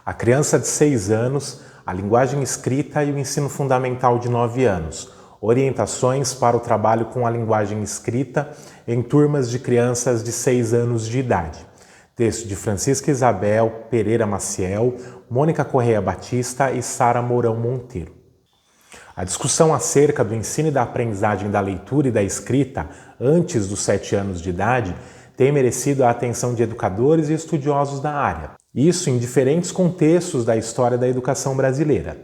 A criança de 6 anos, a linguagem escrita e o ensino fundamental de 9 anos. Orientações para o trabalho com a linguagem escrita em turmas de crianças de 6 anos de idade. Texto de Francisca Isabel Pereira Maciel, Mônica Correia Batista e Sara Mourão Monteiro. A discussão acerca do ensino e da aprendizagem da leitura e da escrita antes dos 7 anos de idade tem merecido a atenção de educadores e estudiosos da área. Isso em diferentes contextos da história da educação brasileira.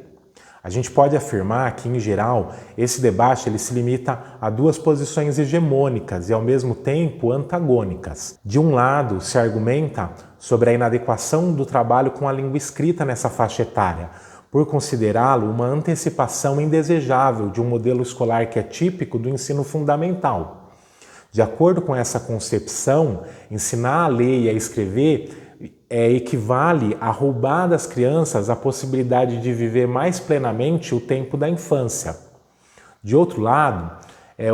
A gente pode afirmar que, em geral, esse debate ele se limita a duas posições hegemônicas e, ao mesmo tempo, antagônicas. De um lado, se argumenta sobre a inadequação do trabalho com a língua escrita nessa faixa etária, por considerá-lo uma antecipação indesejável de um modelo escolar que é típico do ensino fundamental. De acordo com essa concepção, ensinar a ler e a escrever equivale a roubar das crianças a possibilidade de viver mais plenamente o tempo da infância. De outro lado,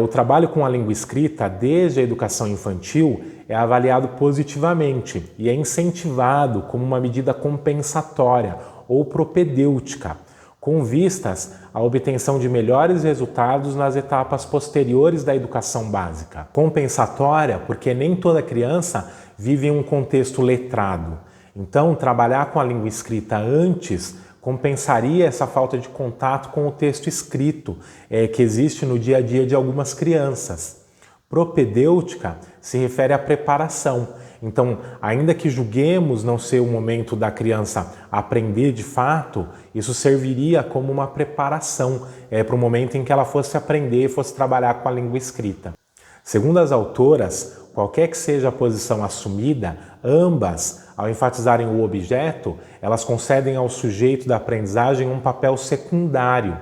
o trabalho com a língua escrita desde a educação infantil é avaliado positivamente e é incentivado como uma medida compensatória ou propedêutica, com vistas à obtenção de melhores resultados nas etapas posteriores da educação básica. Compensatória porque nem toda criança vive em um contexto letrado. Então, trabalhar com a língua escrita antes compensaria essa falta de contato com o texto escrito que existe no dia a dia de algumas crianças. Propedêutica se refere à preparação. Então, ainda que julguemos não ser o momento da criança aprender de fato, isso serviria como uma preparação para o momento em que ela fosse aprender e fosse trabalhar com a língua escrita. Segundo as autoras, qualquer que seja a posição assumida, ambas, ao enfatizarem o objeto, elas concedem ao sujeito da aprendizagem um papel secundário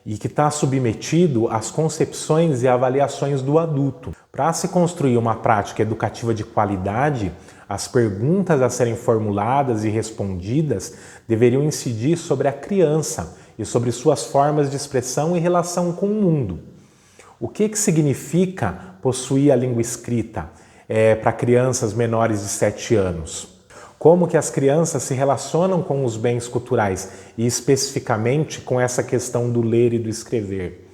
e que está submetido às concepções e avaliações do adulto. Para se construir uma prática educativa de qualidade, as perguntas a serem formuladas e respondidas deveriam incidir sobre a criança e sobre suas formas de expressão e relação com o mundo. O que significa possuir a língua escrita para crianças menores de 7 anos? Como que as crianças se relacionam com os bens culturais e especificamente com essa questão do ler e do escrever?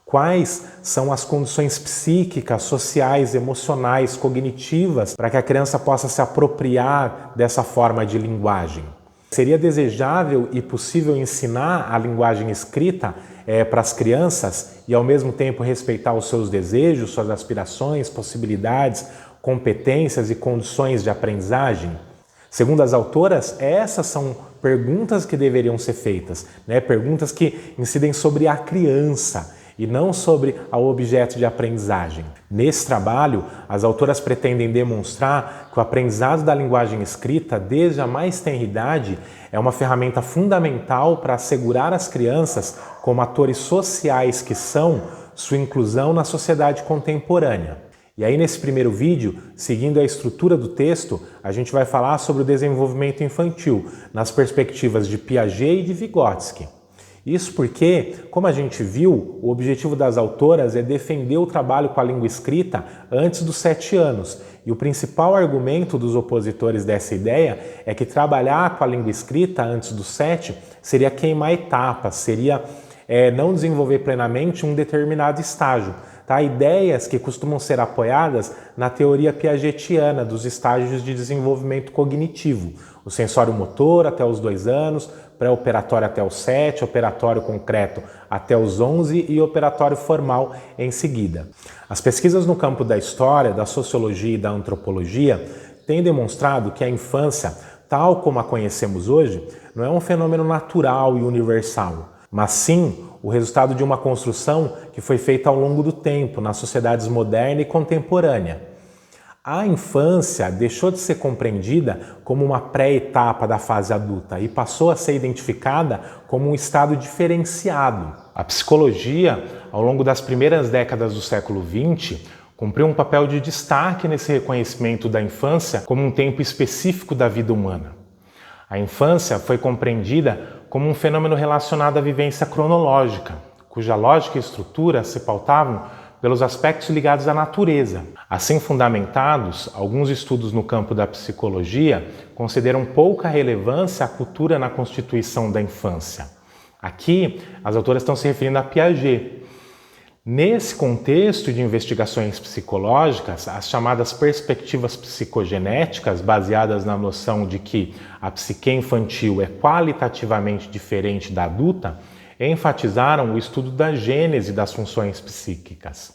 Quais são as condições psíquicas, sociais, emocionais, cognitivas para que a criança possa se apropriar dessa forma de linguagem? Seria desejável e possível ensinar a linguagem escrita para as crianças e ao mesmo tempo respeitar os seus desejos, suas aspirações, possibilidades, competências e condições de aprendizagem? Segundo as autoras, essas são perguntas que deveriam ser feitas, perguntas que incidem sobre a criança e não sobre o objeto de aprendizagem. Nesse trabalho, as autoras pretendem demonstrar que o aprendizado da linguagem escrita, desde a mais tenra idade, é uma ferramenta fundamental para assegurar às crianças, como atores sociais que são, sua inclusão na sociedade contemporânea. E aí, nesse primeiro vídeo, seguindo a estrutura do texto, a gente vai falar sobre o desenvolvimento infantil, nas perspectivas de Piaget e de Vygotsky. Isso porque, como a gente viu, o objetivo das autoras é defender o trabalho com a língua escrita antes dos 7 anos. E o principal argumento dos opositores dessa ideia é que trabalhar com a língua escrita antes dos 7 seria queimar etapas, seria não desenvolver plenamente um determinado estágio. Ideias que costumam ser apoiadas na teoria piagetiana dos estágios de desenvolvimento cognitivo. O sensório motor até os 2 anos, pré-operatório até os 7, operatório concreto até os 11 e operatório formal em seguida. As pesquisas no campo da história, da sociologia e da antropologia têm demonstrado que a infância, tal como a conhecemos hoje, não é um fenômeno natural e universal, mas sim o resultado de uma construção que foi feita ao longo do tempo nas sociedades moderna e contemporânea. A infância deixou de ser compreendida como uma pré-etapa da fase adulta e passou a ser identificada como um estado diferenciado. A psicologia, ao longo das primeiras décadas do século XX, cumpriu um papel de destaque nesse reconhecimento da infância como um tempo específico da vida humana. A infância foi compreendida como um fenômeno relacionado à vivência cronológica, cuja lógica e estrutura se pautavam pelos aspectos ligados à natureza. Assim fundamentados, alguns estudos no campo da psicologia consideram pouca relevância à cultura na constituição da infância. Aqui, as autoras estão se referindo a Piaget. Nesse contexto de investigações psicológicas, as chamadas perspectivas psicogenéticas, baseadas na noção de que a psique infantil é qualitativamente diferente da adulta, enfatizaram o estudo da gênese das funções psíquicas.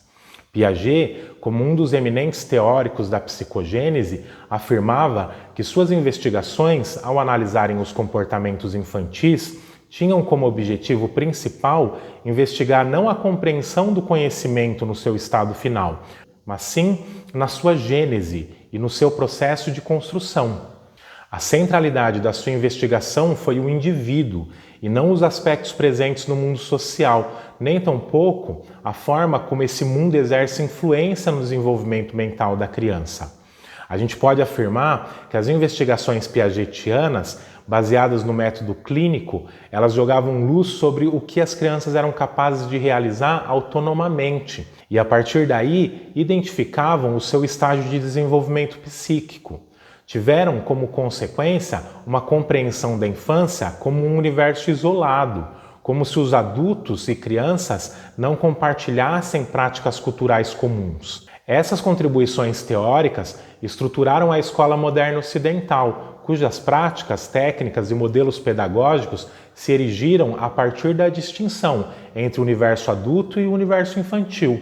Piaget, como um dos eminentes teóricos da psicogênese, afirmava que suas investigações, ao analisarem os comportamentos infantis, tinham como objetivo principal investigar não a compreensão do conhecimento no seu estado final, mas sim na sua gênese e no seu processo de construção. A centralidade da sua investigação foi o indivíduo e não os aspectos presentes no mundo social, nem tampouco a forma como esse mundo exerce influência no desenvolvimento mental da criança. A gente pode afirmar que as investigações piagetianas, baseadas no método clínico, elas jogavam luz sobre o que as crianças eram capazes de realizar autonomamente e, a partir daí, identificavam o seu estágio de desenvolvimento psíquico. Tiveram como consequência uma compreensão da infância como um universo isolado, como se os adultos e crianças não compartilhassem práticas culturais comuns. Essas contribuições teóricas estruturaram a escola moderna ocidental, cujas práticas, técnicas e modelos pedagógicos se erigiram a partir da distinção entre o universo adulto e o universo infantil.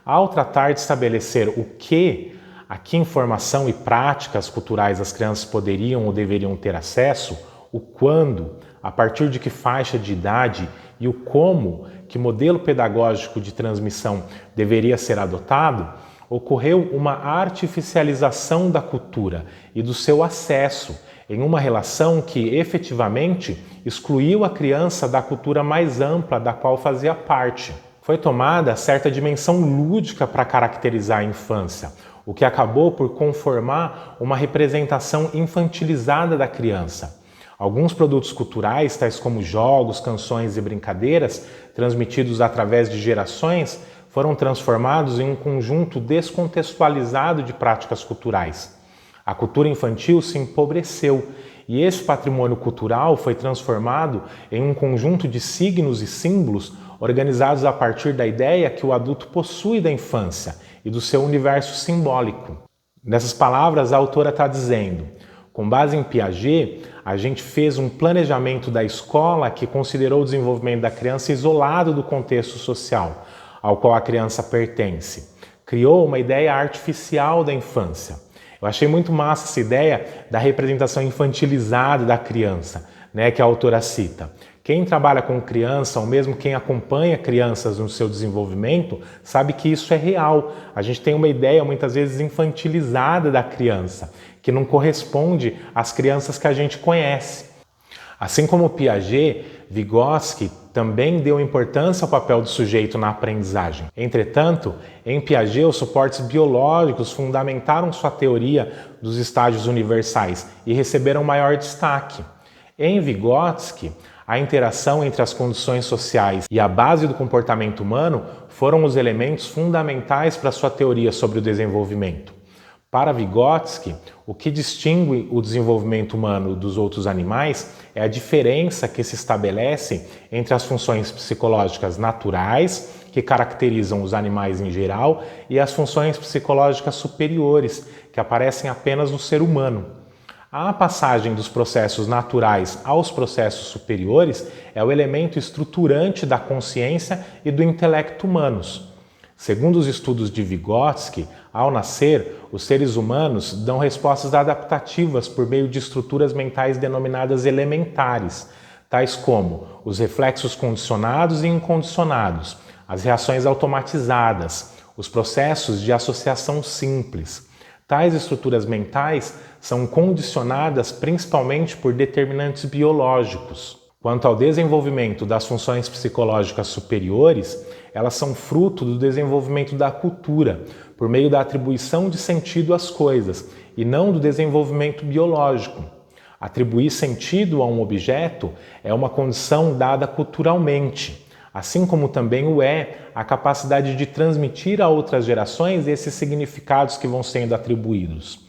Ao tratar de estabelecer o que, a que informação e práticas culturais as crianças poderiam ou deveriam ter acesso, o quando, a partir de que faixa de idade e o como, que modelo pedagógico de transmissão deveria ser adotado, ocorreu uma artificialização da cultura e do seu acesso em uma relação que, efetivamente, excluiu a criança da cultura mais ampla da qual fazia parte. Foi tomada certa dimensão lúdica para caracterizar a infância, o que acabou por conformar uma representação infantilizada da criança. Alguns produtos culturais, tais como jogos, canções e brincadeiras, transmitidos através de gerações, foram transformados em um conjunto descontextualizado de práticas culturais. A cultura infantil se empobreceu e esse patrimônio cultural foi transformado em um conjunto de signos e símbolos organizados a partir da ideia que o adulto possui da infância e do seu universo simbólico. Nessas palavras, a autora está dizendo: com base em Piaget, a gente fez um planejamento da escola que considerou o desenvolvimento da criança isolado do contexto social ao qual a criança pertence. Criou uma ideia artificial da infância. Eu achei muito massa essa ideia da representação infantilizada da criança, que a autora cita. Quem trabalha com criança, ou mesmo quem acompanha crianças no seu desenvolvimento, sabe que isso é real. A gente tem uma ideia, muitas vezes, infantilizada da criança, que não corresponde às crianças que a gente conhece. Assim como Piaget, Vygotsky também deu importância ao papel do sujeito na aprendizagem. Entretanto, em Piaget, os suportes biológicos fundamentaram sua teoria dos estágios universais e receberam maior destaque. Em Vygotsky, a interação entre as condições sociais e a base do comportamento humano foram os elementos fundamentais para sua teoria sobre o desenvolvimento. Para Vygotsky, o que distingue o desenvolvimento humano dos outros animais é a diferença que se estabelece entre as funções psicológicas naturais, que caracterizam os animais em geral, e as funções psicológicas superiores, que aparecem apenas no ser humano. A passagem dos processos naturais aos processos superiores é o elemento estruturante da consciência e do intelecto humanos. Segundo os estudos de Vygotsky, ao nascer, os seres humanos dão respostas adaptativas por meio de estruturas mentais denominadas elementares, tais como os reflexos condicionados e incondicionados, as reações automatizadas, os processos de associação simples. Tais estruturas mentais são condicionadas principalmente por determinantes biológicos. Quanto ao desenvolvimento das funções psicológicas superiores, elas são fruto do desenvolvimento da cultura, por meio da atribuição de sentido às coisas, e não do desenvolvimento biológico. Atribuir sentido a um objeto é uma condição dada culturalmente. assim como também o é a capacidade de transmitir a outras gerações esses significados que vão sendo atribuídos.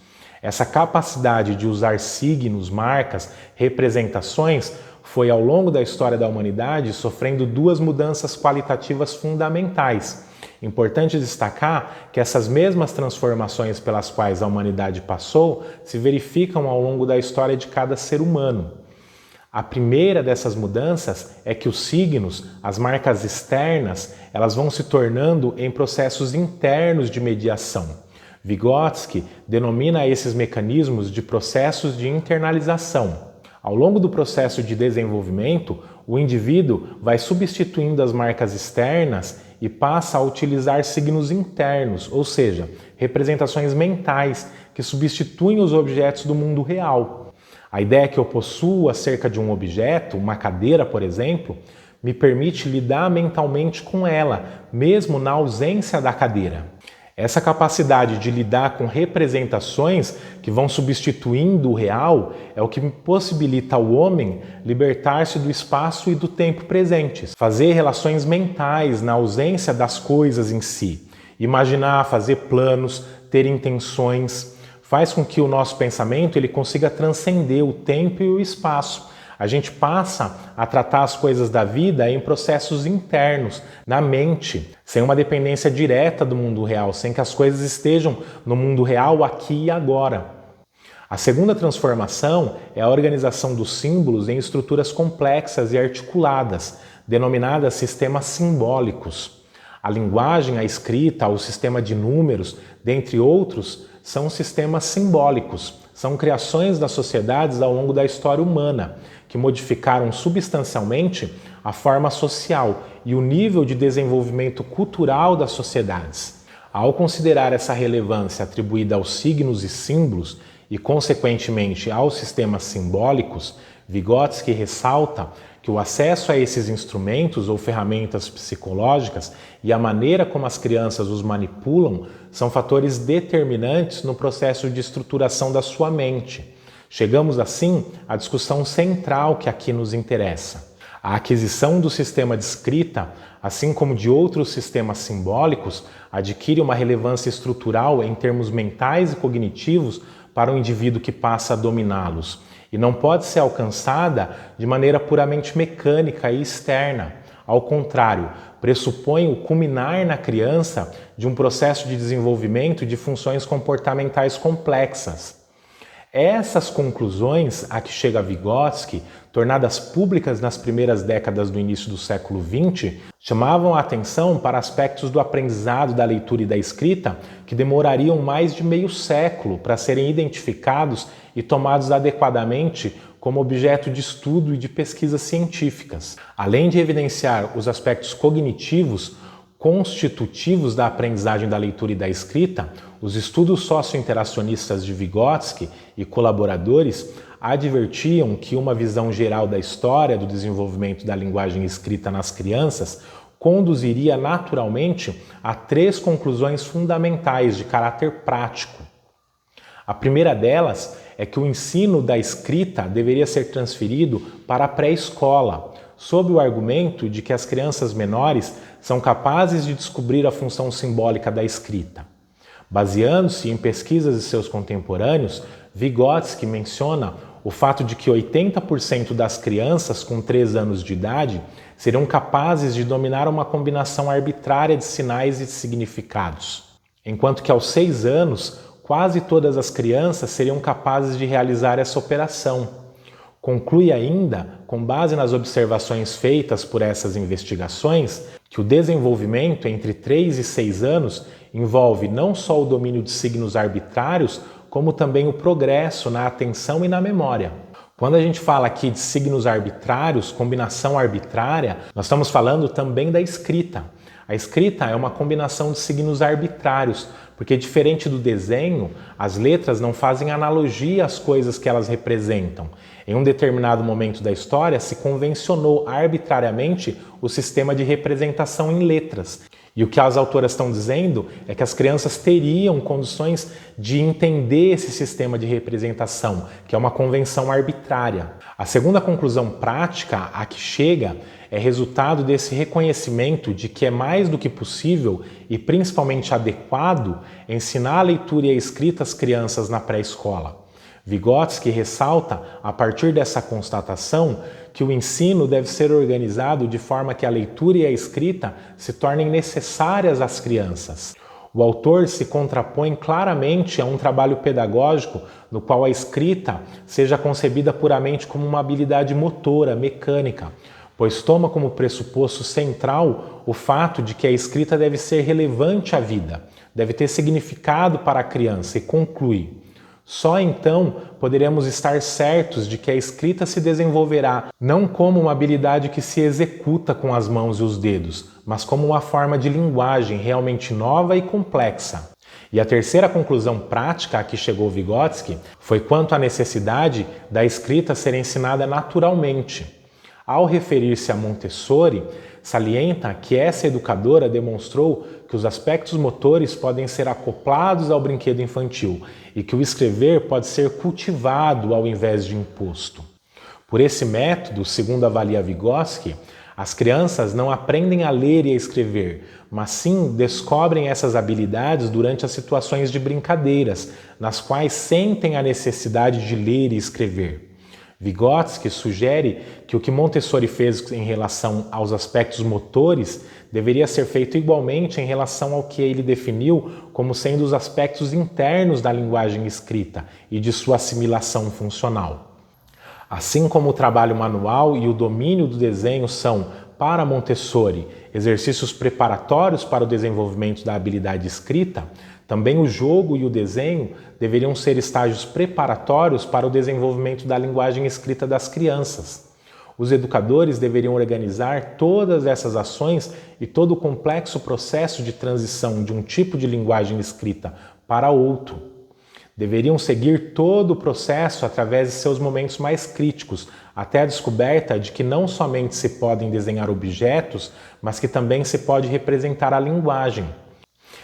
Essa capacidade de usar signos, marcas, representações foi ao longo da história da humanidade sofrendo duas mudanças qualitativas fundamentais. Importante destacar que essas mesmas transformações pelas quais a humanidade passou se verificam ao longo da história de cada ser humano. A primeira dessas mudanças é que os signos, as marcas externas, elas vão se tornando em processos internos de mediação. Vygotsky denomina esses mecanismos de processos de internalização. Ao longo do processo de desenvolvimento, o indivíduo vai substituindo as marcas externas e passa a utilizar signos internos, ou seja, representações mentais que substituem os objetos do mundo real. A ideia que eu possuo acerca de um objeto, uma cadeira, por exemplo, me permite lidar mentalmente com ela, mesmo na ausência da cadeira. Essa capacidade de lidar com representações que vão substituindo o real é o que possibilita ao homem libertar-se do espaço e do tempo presentes, fazer relações mentais na ausência das coisas em si, imaginar, fazer planos, ter intenções, faz com que o nosso pensamento ele consiga transcender o tempo e o espaço. A gente passa a tratar as coisas da vida em processos internos, na mente, sem uma dependência direta do mundo real, sem que as coisas estejam no mundo real aqui e agora. A segunda transformação é a organização dos símbolos em estruturas complexas e articuladas, denominadas sistemas simbólicos. A linguagem, a escrita, o sistema de números, dentre outros, são sistemas simbólicos. São criações das sociedades ao longo da história humana, que modificaram substancialmente a forma social e o nível de desenvolvimento cultural das sociedades. Ao considerar essa relevância atribuída aos signos e símbolos e, consequentemente, aos sistemas simbólicos, Vygotsky ressalta que o acesso a esses instrumentos ou ferramentas psicológicas e a maneira como as crianças os manipulam são fatores determinantes no processo de estruturação da sua mente. Chegamos, assim, à discussão central que aqui nos interessa. A aquisição do sistema de escrita, assim como de outros sistemas simbólicos, adquire uma relevância estrutural em termos mentais e cognitivos para o indivíduo que passa a dominá-los, e não pode ser alcançada de maneira puramente mecânica e externa. Ao contrário, pressupõe o culminar na criança de um processo de desenvolvimento de funções comportamentais complexas. Essas conclusões a que chega Vygotsky, tornadas públicas nas primeiras décadas do início do século XX, chamavam a atenção para aspectos do aprendizado da leitura e da escrita que demorariam mais de meio século para serem identificados e tomados adequadamente como objeto de estudo e de pesquisas científicas. Além de evidenciar os aspectos cognitivos constitutivos da aprendizagem da leitura e da escrita, os estudos socio-interacionistas de Vygotsky e colaboradores advertiam que uma visão geral da história do desenvolvimento da linguagem escrita nas crianças conduziria naturalmente a 3 conclusões fundamentais de caráter prático. A primeira delas é que o ensino da escrita deveria ser transferido para a pré-escola, sob o argumento de que as crianças menores são capazes de descobrir a função simbólica da escrita. Baseando-se em pesquisas de seus contemporâneos, Vygotsky menciona o fato de que 80% das crianças com 3 anos de idade seriam capazes de dominar uma combinação arbitrária de sinais e de significados, enquanto que aos 6 anos, quase todas as crianças seriam capazes de realizar essa operação. Conclui ainda, com base nas observações feitas por essas investigações, que o desenvolvimento entre 3 e 6 anos envolve não só o domínio de signos arbitrários, como também o progresso na atenção e na memória. Quando a gente fala aqui de signos arbitrários, combinação arbitrária, nós estamos falando também da escrita. A escrita é uma combinação de signos arbitrários, porque diferente do desenho, as letras não fazem analogia às coisas que elas representam. Em um determinado momento da história, se convencionou arbitrariamente o sistema de representação em letras. E o que as autoras estão dizendo é que as crianças teriam condições de entender esse sistema de representação, que é uma convenção arbitrária. A segunda conclusão prática a que chega é resultado desse reconhecimento de que é mais do que possível e principalmente adequado ensinar a leitura e a escrita às crianças na pré-escola. Vygotsky ressalta, a partir dessa constatação, que o ensino deve ser organizado de forma que a leitura e a escrita se tornem necessárias às crianças. O autor se contrapõe claramente a um trabalho pedagógico no qual a escrita seja concebida puramente como uma habilidade motora, mecânica, pois toma como pressuposto central o fato de que a escrita deve ser relevante à vida, deve ter significado para a criança e conclui: só então poderemos estar certos de que a escrita se desenvolverá não como uma habilidade que se executa com as mãos e os dedos, mas como uma forma de linguagem realmente nova e complexa. E a terceira conclusão prática a que chegou Vygotsky foi quanto à necessidade da escrita ser ensinada naturalmente. Ao referir-se a Montessori, salienta que essa educadora demonstrou que os aspectos motores podem ser acoplados ao brinquedo infantil e que o escrever pode ser cultivado ao invés de imposto. Por esse método, segundo avalia Vygotsky, as crianças não aprendem a ler e a escrever, mas sim descobrem essas habilidades durante as situações de brincadeiras, nas quais sentem a necessidade de ler e escrever. Vygotsky sugere que o que Montessori fez em relação aos aspectos motores deveria ser feito igualmente em relação ao que ele definiu como sendo os aspectos internos da linguagem escrita e de sua assimilação funcional. Assim como o trabalho manual e o domínio do desenho são, para Montessori, exercícios preparatórios para o desenvolvimento da habilidade escrita, também o jogo e o desenho deveriam ser estágios preparatórios para o desenvolvimento da linguagem escrita das crianças. Os educadores deveriam organizar todas essas ações e todo o complexo processo de transição de um tipo de linguagem escrita para outro. Deveriam seguir todo o processo através de seus momentos mais críticos, até a descoberta de que não somente se podem desenhar objetos, mas que também se pode representar a linguagem.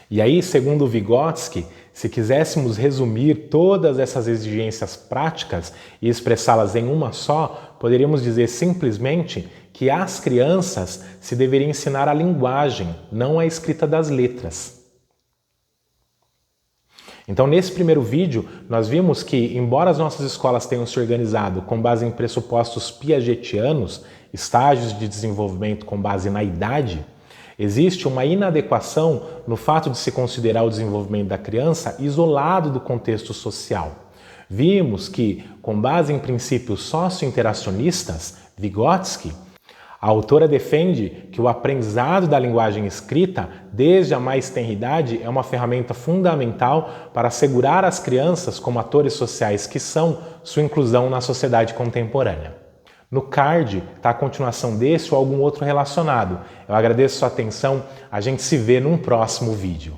E aí, segundo Vygotsky, se quiséssemos resumir todas essas exigências práticas e expressá-las em uma só, poderíamos dizer simplesmente que às crianças se deveria ensinar a linguagem, não a escrita das letras. Então, nesse primeiro vídeo, nós vimos que, embora as nossas escolas tenham se organizado com base em pressupostos piagetianos, estágios de desenvolvimento com base na idade, existe uma inadequação no fato de se considerar o desenvolvimento da criança isolado do contexto social. Vimos que, com base em princípios socio-interacionistas, Vygotsky, a autora defende que o aprendizado da linguagem escrita, desde a mais tenra idade, é uma ferramenta fundamental para assegurar às crianças, como atores sociais que são, sua inclusão na sociedade contemporânea. No card está a continuação desse ou algum outro relacionado. Eu agradeço a sua atenção, a gente se vê num próximo vídeo.